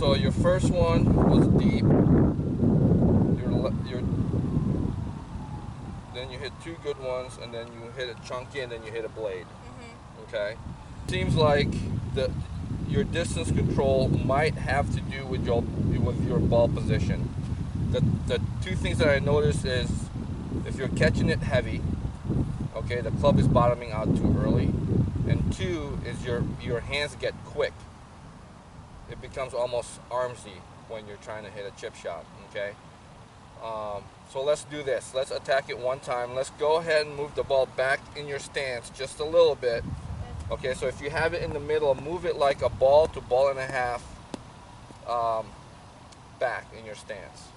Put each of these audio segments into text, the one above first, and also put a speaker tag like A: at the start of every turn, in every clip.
A: So your first one was deep. Then you hit two good ones, and then you hit a chunky, and then you hit a blade. Okay. Seems like your distance control might have to do with your ball position. The two things that I noticed is if you're catching it heavy, okay, the club is bottoming out too early, and two is your hands get quick. It becomes almost armsy when you're trying to hit a chip shot. Okay. So let's do this. Let's attack it one time. Let's go ahead and move the ball back in your stance just a little bit. Okay, so if you have it in the middle, move it like a ball to ball and a half back in your stance.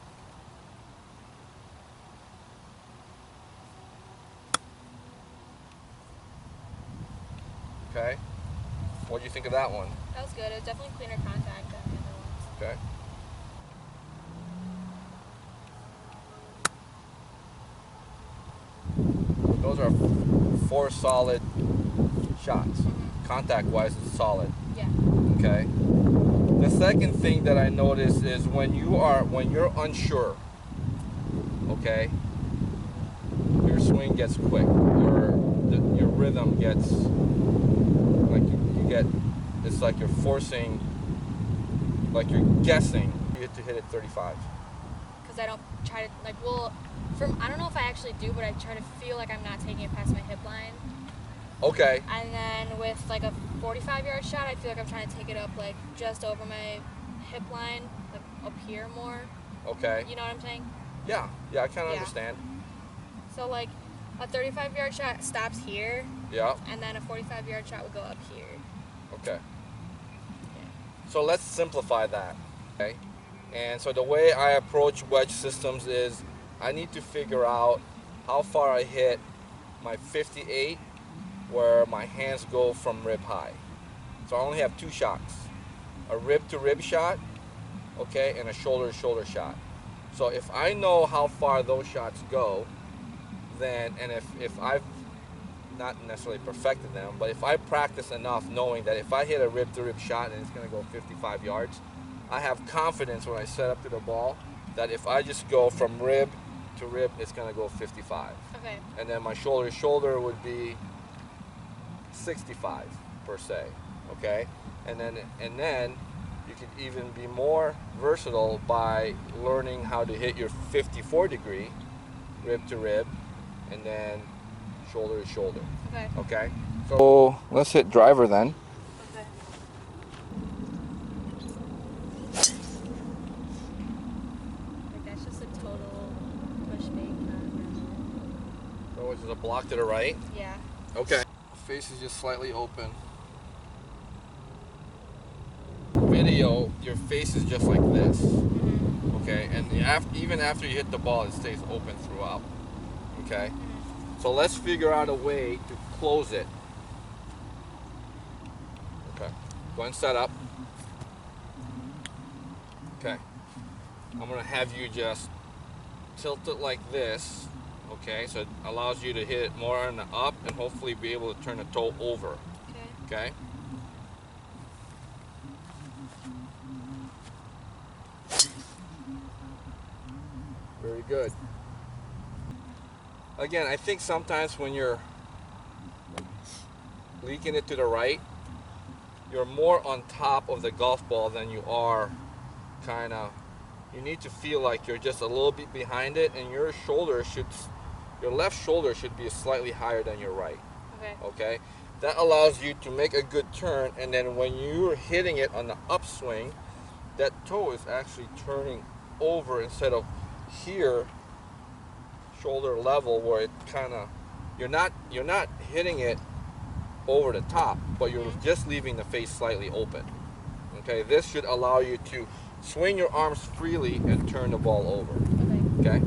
A: Okay. What do you think of that one?
B: That was good. It was definitely cleaner contact than the other ones.
A: Okay. Those are 4 solid shots. Contact-wise, it's solid.
B: Yeah.
A: Okay. The second thing that I notice is when you're unsure, okay, your swing gets quick, your rhythm gets it's like you're forcing, like you're guessing. You have to hit it 35.
B: Because I don't try to I don't know if I actually do, but I try to feel like I'm not taking it past my hip line.
A: Okay.
B: And then with like a 45-yard shot, I feel like I'm trying to take it up like just over my hip line, like up here more.
A: Okay.
B: You know what I'm saying?
A: Yeah, I kind of understand.
B: So like a 35-yard shot stops here.
A: Yeah.
B: And then a 45-yard shot would go up here.
A: Okay.
B: Yeah.
A: So let's simplify that. Okay. And so the way I approach wedge systems is I need to figure out how far I hit my 58 where my hands go from rib high. So I only have 2 shots. A rib to rib shot, okay, and a shoulder to shoulder shot. So if I know how far those shots go, then, and if I've not necessarily perfected them, but if I practice enough knowing that if I hit a rib to rib shot and it's gonna go 55 yards, I have confidence when I set up to the ball that if I just go from rib to rib, it's gonna go 55.
B: Okay.
A: And then my shoulder to shoulder would be 65 per se, okay? And then you could even be more versatile by learning how to hit your 54 degree rib to rib and then shoulder to shoulder.
B: Okay.
A: Okay? So let's hit driver then.
B: Okay. Like that's just a total push fake.
A: So is it a block to the right?
B: Yeah.
A: Okay. Face is just slightly open. Video, your face is just like this. Okay, and even after you hit the ball, it stays open throughout. Okay, so let's figure out a way to close it. Okay, go and set up. Okay, I'm gonna have you just tilt it like this. Okay, so it allows you to hit it more on the up and hopefully be able to turn the toe over. Okay. Very good. Again, I think sometimes when you're leaking it to the right, you're more on top of the golf ball than you are you need to feel like you're just a little bit behind it, and your left shoulder should be slightly higher than your right. Okay? That allows you to make a good turn, and then when you're hitting it on the upswing, that toe is actually turning over instead of here, shoulder level, where it you're not hitting it over the top, but you're just leaving the face slightly open. Okay, this should allow you to swing your arms freely and turn the ball over. Okay.